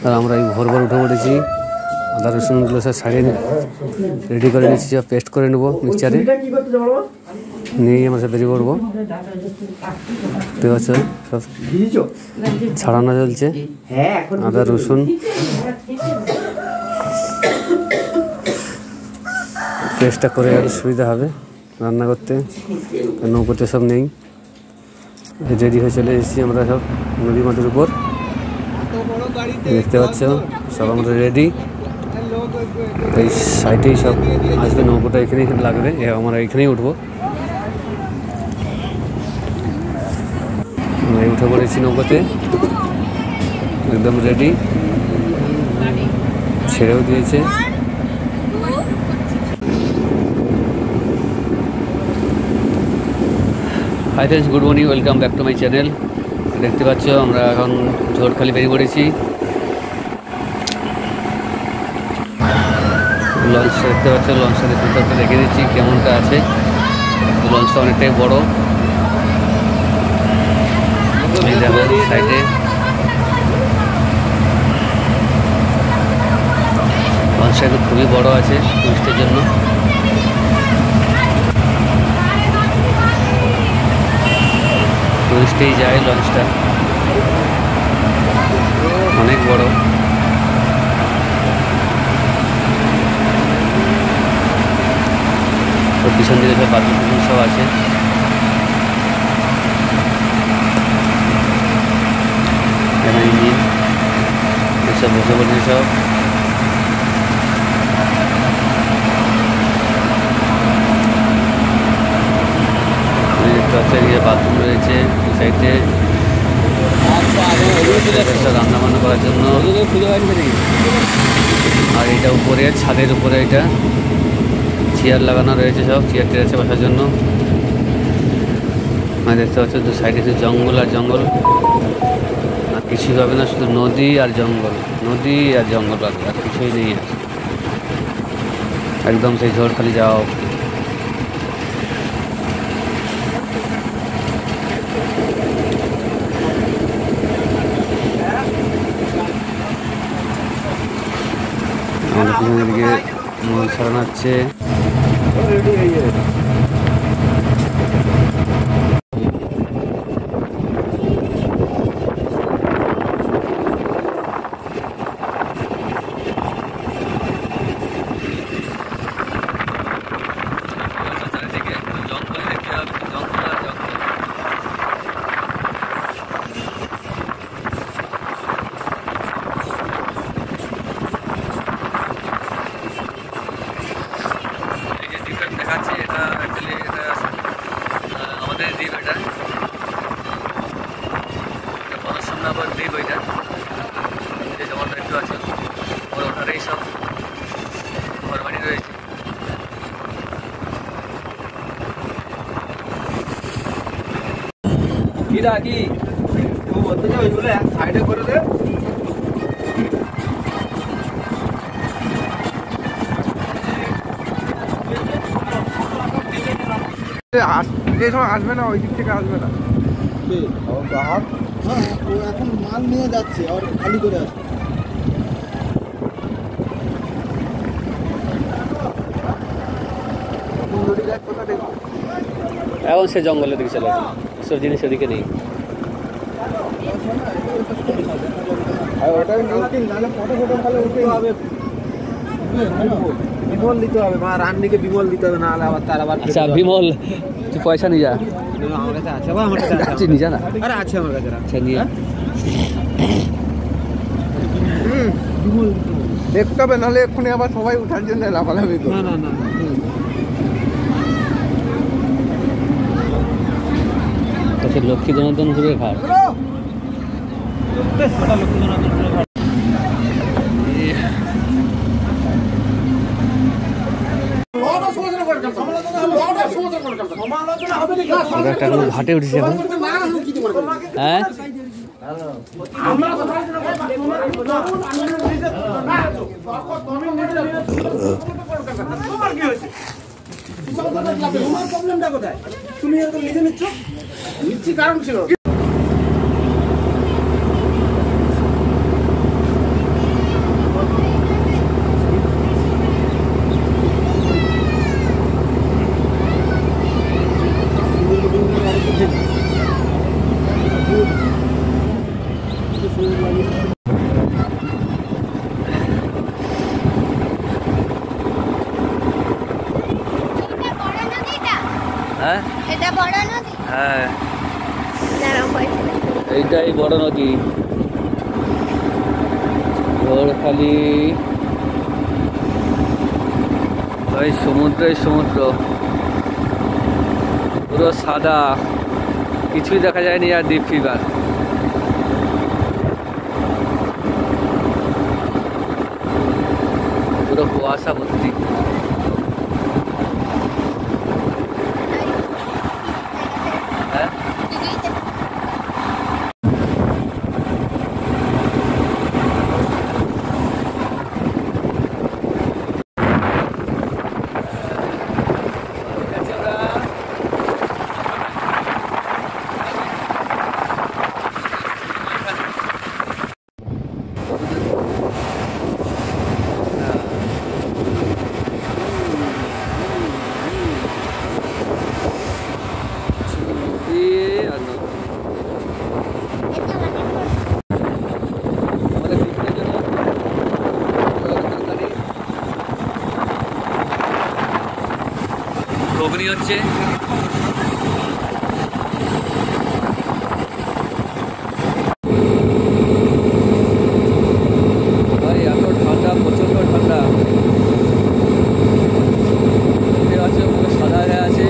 আর আমরা এই ভোর উঠে পড়েছি। আদা রসুনগুলো সব সাইডে রেডি করে নিচ্ছি, সব পেস্ট করে নেবো মিক্সচারে নিয়ে আমরা সব বেরিয়ে পড়বো। ঠিক আছে, সব ছাড়ানো চলছে আদা রসুন। পেস্টটা করে গেলে সুবিধা হবে রান্না করতে, নৌকোতে সব নেই। রেডি হয়ে চলে এসেছি আমরা সব নদী মাঠের উপর, দেখতে পাচ্ছ সব আমরা রেডি। এই সাইডেই সব আসবে, নৌকোটা এখানে লাগবে, আমরা এখানেই উঠবো। উঠে পড়েছি নৌকোতে, একদম রেডি, ছেড়েও দিয়েছে। Hi friends, good morning, welcome back to my channel. দেখতে পাচ্ছ আমরা এখন ঝড়খালি বেরিয়ে পড়েছি। লঞ্চটা দেখতে পাচ্ছ, লঞ্চটা ভিতরটা দেখে দিচ্ছি কেমনটা আছে। লঞ্চটা অনেকটাই বড়, সাইডে লঞ্চটা কিন্তু খুবই বড় আছে টুরিস্টের জন্য। টুরিস্টেই যায় লঞ্চটা, অনেক বড়। ওর পিছন দিকে সব বাথরুম সব আছে। ইঞ্জিন এসব বসে পড়ছে সব। বাথরুম রয়েছে এই সাইডে, রান্না বান্না করার জন্য। আর এটা উপরে ছাদের উপরে এটা চেয়ার লাগানো রয়েছে, সব চেয়ার টেয়ার আছে বসার জন্য। দেখতে পাচ্ছ দু সাইডে শুধু জঙ্গল আর জঙ্গল, আর কিছুই পাবে না, শুধু নদী আর জঙ্গল, নদী আর জঙ্গল পাবে, আর কিছুই নেই। একদম সেই ঝড়খালি যাওয়া অবধি। আমাদের পিছনের দিকে মল ছড়ানো হচ্ছে। আমাদের দ্বীপ, এটা পরশুরাম দ্বীপ, ওইটা যে জমাটা একটু আছে ওর ওখানেই সব ঘর বাড়ি রয়েছে। কি বলতে চাই ওইগুলো এক সাইডে করে দে। এই সময় আসবে না, ওই দিক থেকে আসবে না। ও এখন মাল নিয়ে যাচ্ছে আর খালি করে আসবে। এখন সে জঙ্গলের দিকে চলে আসে, সব জিনিস ওদিকে নেই। বিমল দিতে হবে, মা রান্নিকে বিমল দিতে হবে, না হলে আবার তার আবার। আচ্ছা বিমল, তুই পয়সা নিয়ে যা। আমার কাছে আছে, আমার কাছে আছে, নিয়ে যা না। আরে আছে আমার কাছে, আচ্ছা নিয়ে বিমল দেখতে হবে, নাহলে এক্ষুনি আবার সবাই উঠার জন্য লাফালাফি। না না না, লক্ষ্মী জনার্দন ঘুরে ঘাট। ঘাটে উঠেছি এখন। হ্যাঁ তুমি নিজে নিচ্ছ, নিচ্ছি কারণ ছিল। হ্যাঁ, এইটাই বড় নদী ঘোরখালি। ওই সমুদ্রই সমুদ্র, পুরো সাদা, কিছুই দেখা যায়নি আর ডিপ ফিভার। পুরো কুয়াশা ভর্তি। হ্যাঁ, ঘুগনি হচ্ছে। ভাই এত ঠান্ডা, প্রচন্ড ঠান্ডা। দেখতে পাচ্ছ পুরো সাদা হয়ে আছে,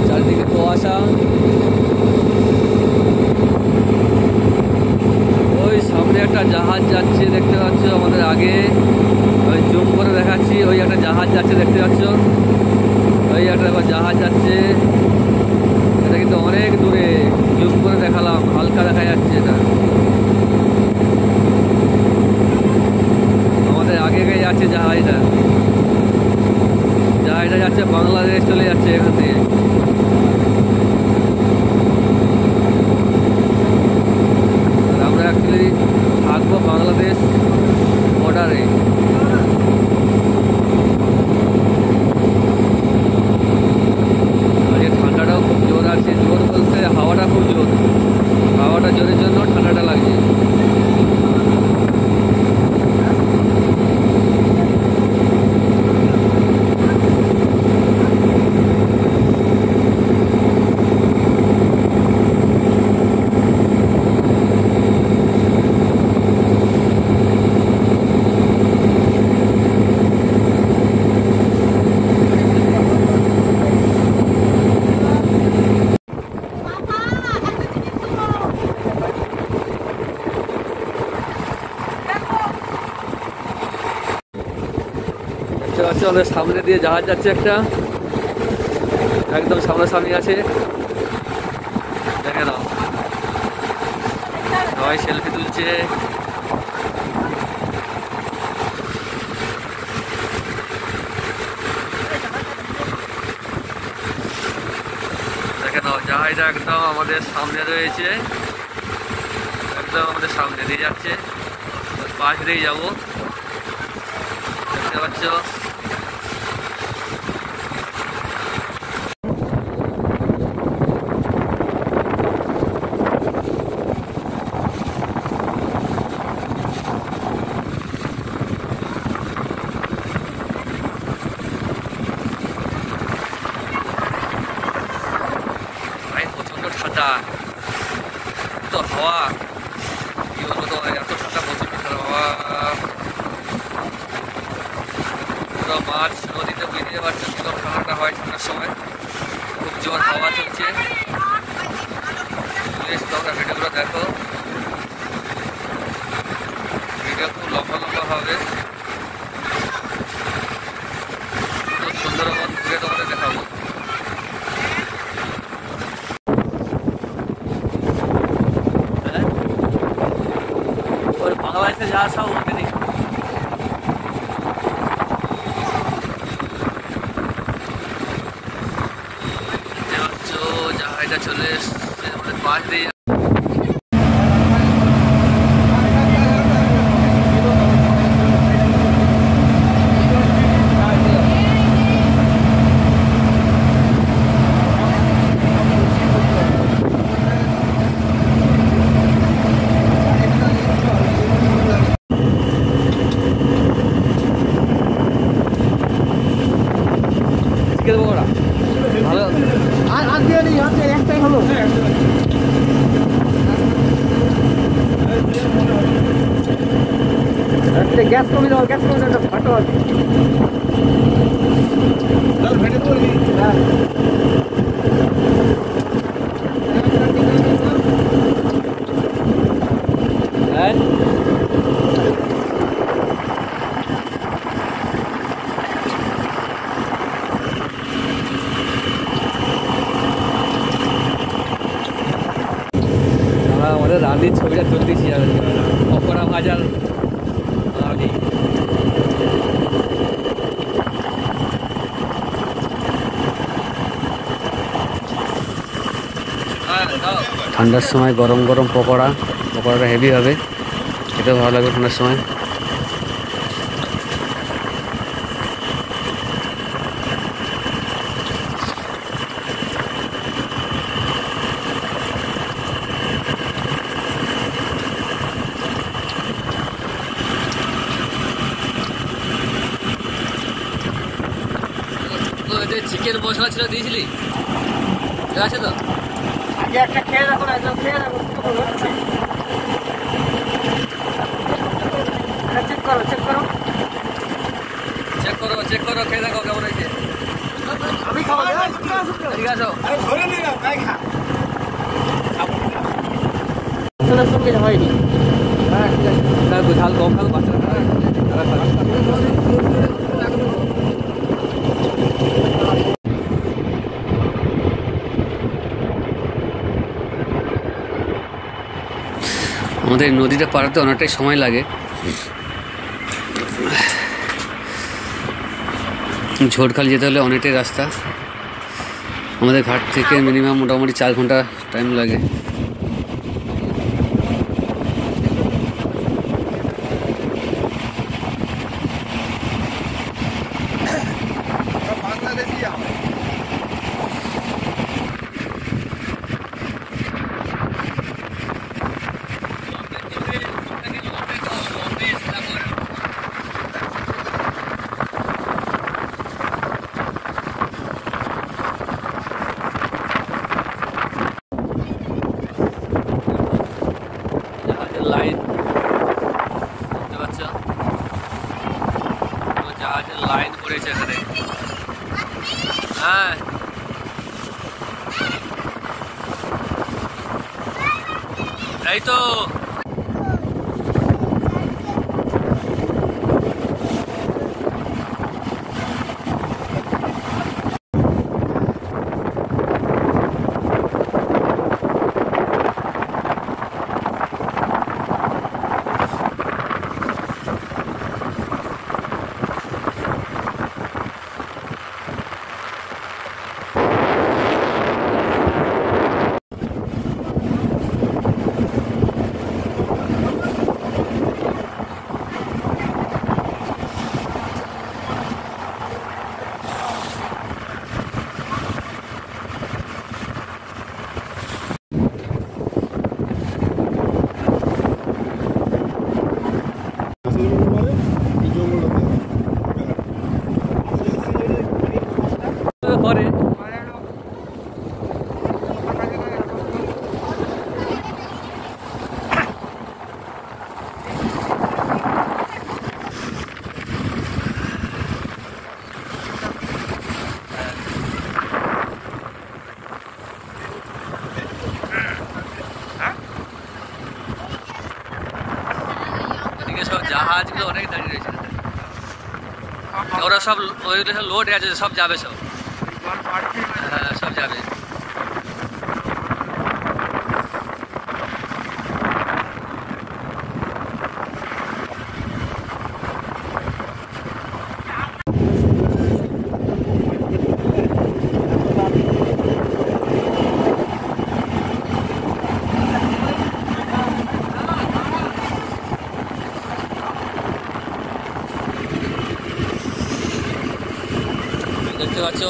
চারিদিকে কুয়াশা। ওই সামনে একটা জাহাজ যাচ্ছে দেখতে পাচ্ছ আমাদের আগে, ওই জুম করে দেখাচ্ছি, ওই একটা জাহাজ যাচ্ছে দেখতে পাচ্ছ, ওই একটা জাহাজ যাচ্ছে। এটা কিন্তু অনেক দূরে, জুম করে দেখালাম, হালকা দেখা যাচ্ছে। এটা আমাদের আগে আগে যাচ্ছে জাহাজটা, জাহাজটা যাচ্ছে বাংলাদেশ চলে যাচ্ছে এখান থেকে। আমরা অ্যাকচুয়ালি থাকবো বাংলাদেশ বর্ডারে। ঠান্ডাটাও খুব জোর আছে, জোর বলতে হাওয়াটা খুব জোর, হাওয়াটা জোরের জন্য ঠান্ডাটা লাগছে। আমাদের সামনে দিয়ে জাহাজ যাচ্ছে একটা, একদম সামনাসামনি আছে, দেখে নাও। সবাই সেলফি তুলছে। দেখে নাও জাহাজটা একদম আমাদের সামনে রয়েছে, একদম আমাদের সামনে দিয়ে যাচ্ছে, পাশ দিয়ে যাবো, দেখতে পাচ্ছ। তো হাওয়া কি বলবো, তো এত ঠান্ডা, প্রচন্ড হাওয়া। পুরো মাছ নদীতে বুঝতে পারছেন পুরো ঠান্ডাটা হয় ঠান্ডার সময়, খুব জোর হাওয়া চলছে। তোমরা ভিডিওগুলো দেখো, ভিডিও খুব লম্বা লম্বা হবে, খুব সুন্দরবন ঘুরে তোমাদের দেখাবো। বাংলাদেশে যা সব ওদের জাহাজটা চলে এসছে আমাদের পাশ দিয়ে। ভালো আর দিয়ে একটাই গ্যাস কমে দাও, গ্যাস কমে দাও, ফাটো আছে। হ্যাঁ আমাদের রান্নির ছবিটা তুলতেছি, পকোড়া ভাজার আগে। ঠান্ডার সময় গরম গরম পকোড়াটা হেভি হবে, খেতে ভালো লাগবে ঠান্ডার সময়। চিকেন মশলা ছিল, দিয়েছিলি? আছে তো, আগে একটা খেয়ে রাখো না, খেয়ে রাখো, চেক করো চেক করো চেক করো চেক করো, খেয়ে দেখো কেমন হয়েছে। আমি খাবো, ঠিক আছে। সঙ্গে হয়নি, হ্যাঁ ঠিক আছে, ঝাল কম খাবো বাচ্চারা। আমাদের নদীটা পাড়াতে অনেকটাই সময় লাগে। ঝোড়খালি যেতে হলে অনেকটাই রাস্তা, আমাদের ঘাট থেকে মিনিমাম মোটামুটি 4 ঘন্টা টাইম লাগে। লাইন দেখতে পাচ্ছ, জাহাজের লাইন পড়েছে এখানে। হ্যাঁ এই তো, পরে সব জাহাজগুলো অনেক দাঁড়িয়ে রয়েছে, ওরা সব ওইগুলো সব লোড আছে, সব যাবে, সব সব যাবে। দেখতে পাচ্ছ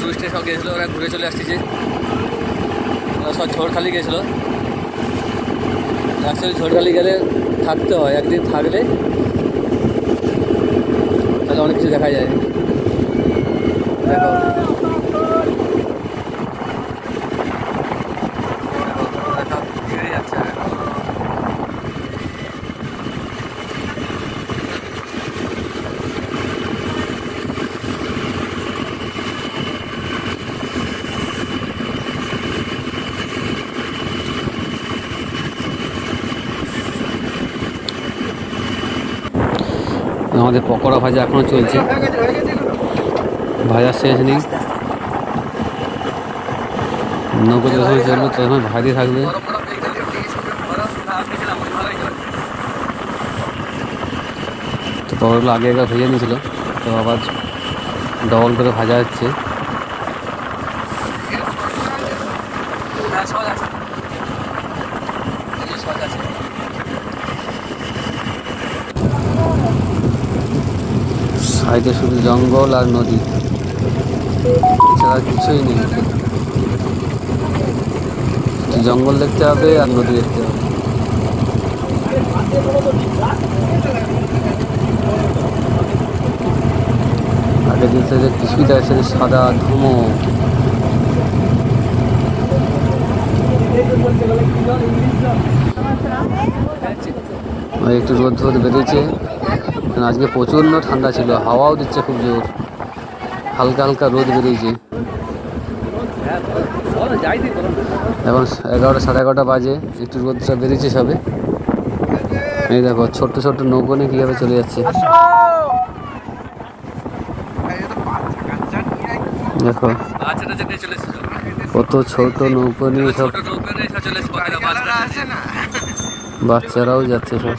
টুরিস্টে সব গেছিলো, ওরা ঘুরে চলে আসতেছে, ওরা সব ঝড়খালি গেছিলো। অ্যাকচুয়ালি ঝড়খালি গেলে থাকতে হয়, একদিন থাকলে তাহলে অনেক কিছু দেখা যায়। দেখো ছেড়ে যাচ্ছে। আমাদের পকোড়া ভাজা এখনো চলছে, ভাজা শেষ নেই। নৌকো যখন চলবে তখন ভাজতে থাকবে। তো পকোড়াগুলো আগে আগে ভেজে নিয়েছিল, তো আবার ডবল করে ভাজা হচ্ছে। সাইডে শুধু জঙ্গল আর নদী, ছাড়া কিছুই নেই। জঙ্গল দেখতে হবে আর নদী দেখতে হবে। আগে দিতে যে কিছুই দেখছে সাদা ধুমো। একটু রোদ রোদ বেরিয়েছে, আজকে প্রচণ্ড ঠান্ডা ছিল, হাওয়াও দিচ্ছে খুব জোর, হালকা হালকা রোদ বেরিয়েছে। এখন 11টা সাড়ে 11টা বাজে, একটু রোদটা বেরিয়েছে সবে। এই দেখো ছোট্ট ছোট্ট নৌকো নিয়ে কীভাবে চলে যাচ্ছে, দেখো কত ছোট নৌকো নিয়ে সব বাচ্চারাও যাচ্ছে সব।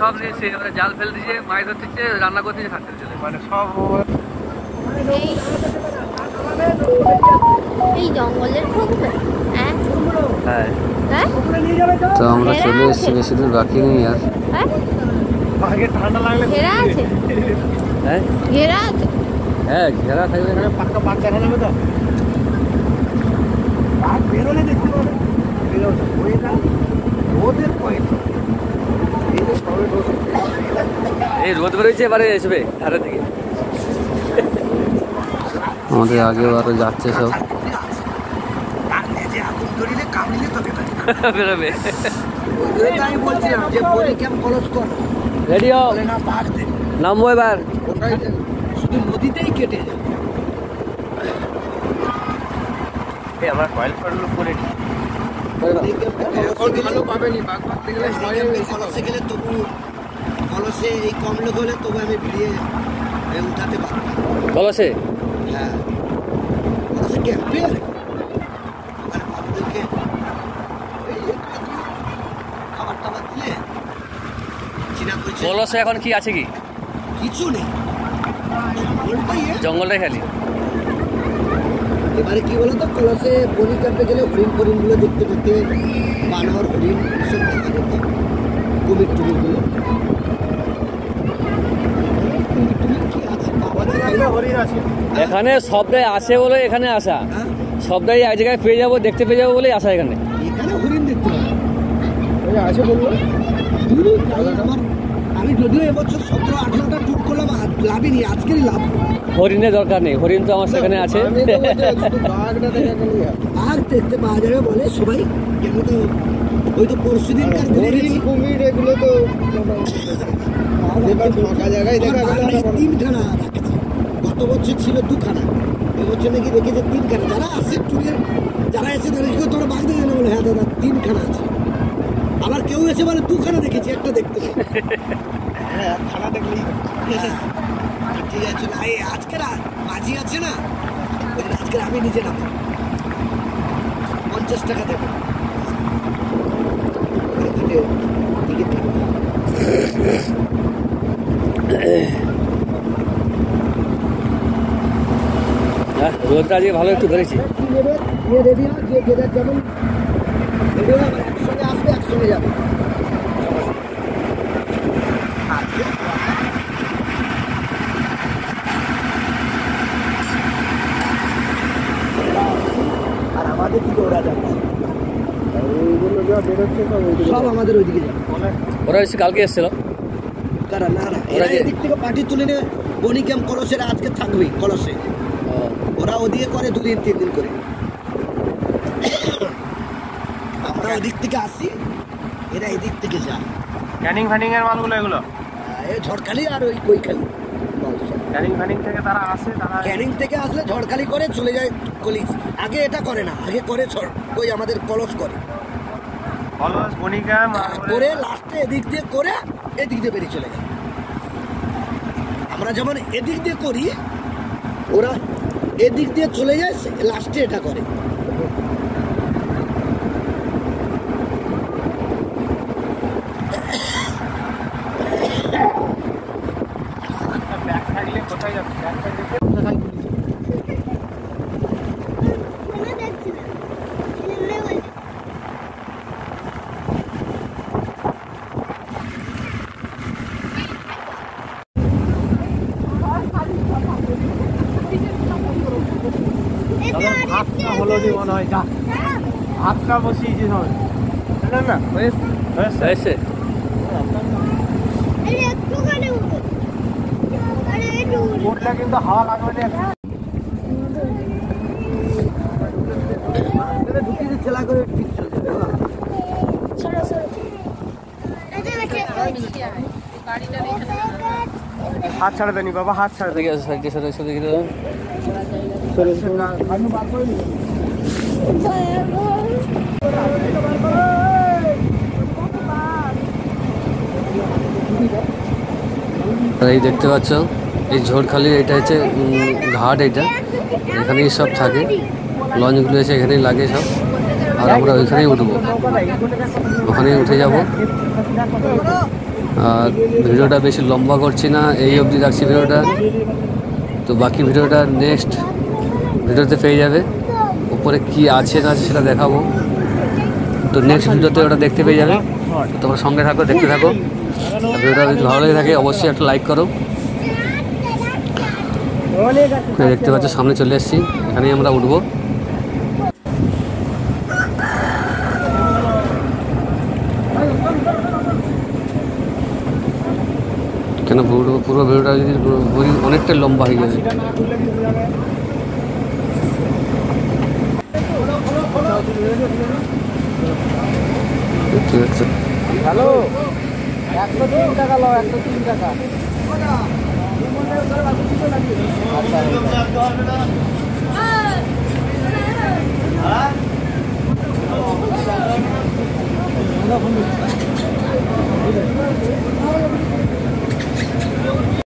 সব নিয়েছে, জাল ফেল দিয়েছে, মাছ ধরতেছে, রান্না করতেছে, খাচ্ছে মানে সব। এই জঙ্গলের তো আমরা চলে এসেছি, বেশি দূর বাকি নেই আর। ঠান্ডা লাগলে ঘেরা আছে, হ্যাঁ ঘেরা আছে, হ্যাঁ ঘেরা থাকবে, এখানে পাক্কা বাচ্চা নেবে তো বেরোলে দেখতে পাবে। রোদের পয়েন্ট এই রোদ বেরোচ্ছে, এবারে আসবে ধারে থেকে। আমাদের আগে আরো যাচ্ছে সব, বেরোবে। আমি বলছিলাম যে বলি কেমন কলস কর রেডি হও, নামবো এবার। শুধু নদীতেই কেটে যায়। আমরা কয়েল ফেরগুলো করে ভালো পাবেনি, বাঘ মারতে গেলে কলসে গেলে তবু, কলসে এই কম লোক হলে তবু আমি ভিড়িয়ে উঠাতে পারতাম। কলসে? হ্যাঁ, কলসে ক্যাম্পে ওখানে বাবুদেরকে খাবার টাবার দিলে চিনা করছে। কলসে এখন কি আছে? কি কিছু নেই, জঙ্গলটাই খালি। এবারে কি বলতো, কলসে বনি ক্যাম্পে গেলে হরিণগুলো দেখতে পেতে, বানর হরিণ এসব দেখা যেত, কুমির টুমিরগুলো। এখানে সবটাই আসে বলে এখানে আসা, সবটাই এক জায়গায় পেয়ে যাবো, দেখতে পেয়ে যাবো বলেই আসা এখানে। এখানে হরিণ দেখতে পাবো আছে বললো। আমার আমি যদিও এবছর 17-18টা ট্যুর করলাম, লাভই নেই, আজকেরই লাভ। হরিণের দরকার নেই, হরিণ তো আমার সেখানে আছে। আর দেখতে পাওয়া যাবে বলে সবাই, কেন তো ওই তো পরশু দিনকার হরিণ কুমির এগুলো তো ফাঁকা জায়গায় দেখা গেল 3খানা রাখেছে। গত বছর ছিল 2খানা, এবছর নাকি রেখেছে 3খানা। যারা আসে ট্যুরে, যারা এসে তাদেরকে তোমরা বাঘ দেখে না বলে, হ্যাঁ দাদা 3খানা আছে। আবার কেউ এসে বলে 2খানা দেখেছি, একটা দেখতে হ্যাঁ খানা দেখলেই ঠিক আছে। না এই আজকের মাঝি আছে না, আজকের আমি নিজে নাম 50 টাকা দেবো টিকিট কাটবো। রোদটা আজকে ভালো একটু ধরেছি। রেডি হয় যে যেটা যেমন রেডি হয়, একসঙ্গে আসবে একসঙ্গে যাবে। আর আমাদের দিকে ওরা যাচ্ছে, সব আমাদের ওইদিকে যাবে। ওরা এসে কালকে এসেছিল, কারা না না, এরা এদিক থেকে পার্টি তুলে নিয়ে বনি ক্যাম্প কলসের আজকে থাকবেই কলসে। ওরা ওদিকে করে 2 দিন 3 দিন করে, আমরা ওদিক থেকে আসি, এরা এদিক থেকে যায়। ক্যানিং ফ্যানিং এর মালগুলো এগুলো, এই ঝড়খালি আর ওই কৈখালি মাল সব। ক্যানিং থেকে তারা আসে, তারা ক্যানিং থেকে আসলে ঝড়খালি করে চলে যায় কলিজ। আগে এটা করে না, আগে করে ওই আমাদের কলস করে, কলস বনিকা করে লাস্টে এদিক দিয়ে করে এদিক দিয়ে বেরিয়ে চলে যায়। আমরা যেমন এদিক দিয়ে করি, ওরা এদিক দিয়ে চলে যায়, লাস্টে এটা করে। ব্যাগ থাকলে কোথায় যাবে? ব্যাগ থাকলে ভাতটা হলো নি মনে হয়, যা ভাতটা বসিয়েছি সবাই না হয়েছে ওটা কিন্তু হাওয়া লাগবে না। চেলা করে ঠিক চলছে। হাত ছাড়া দেনি বাবা, হাত ছাড়া ঠিক আছে, সাইডে সরে এসে দেখি দাও। এই দেখতে পাচ্ছ, এই ঝড়খালির এটা হচ্ছে ঘাট, এটা এখানেই সব থাকে, লঞ্চগুলো এসে এখানেই লাগে সব, আর আমরা ওইখানেই উঠবো, ওখানেই উঠে যাব। আর ভিডিওটা বেশি লম্বা করছি না, এই অবধি রাখছি ভিডিওটা, তো বাকি ভিডিওটা নেক্সট ভিডিওতে পেয়ে যাবে। উপরে কি আছে না আছে সেটা দেখাবো, তো নেক্সট ভিডিওতে ওটা দেখতে পেয়ে যাবে। তোমরা সঙ্গে থাকো, দেখতে থাকো। ভিডিওটা যদি ভালো লেগে থাকে অবশ্যই একটা লাইক করো। দেখতে পাচ্ছ সামনে চলে এসেছি, এখানেই আমরা উঠবো। কেন পুরো ভিডিওটা যদি অনেকটা লম্বা হয়ে যাবে। হ্যালো, 103 টাকা লো, 103 টাকা। আচ্ছা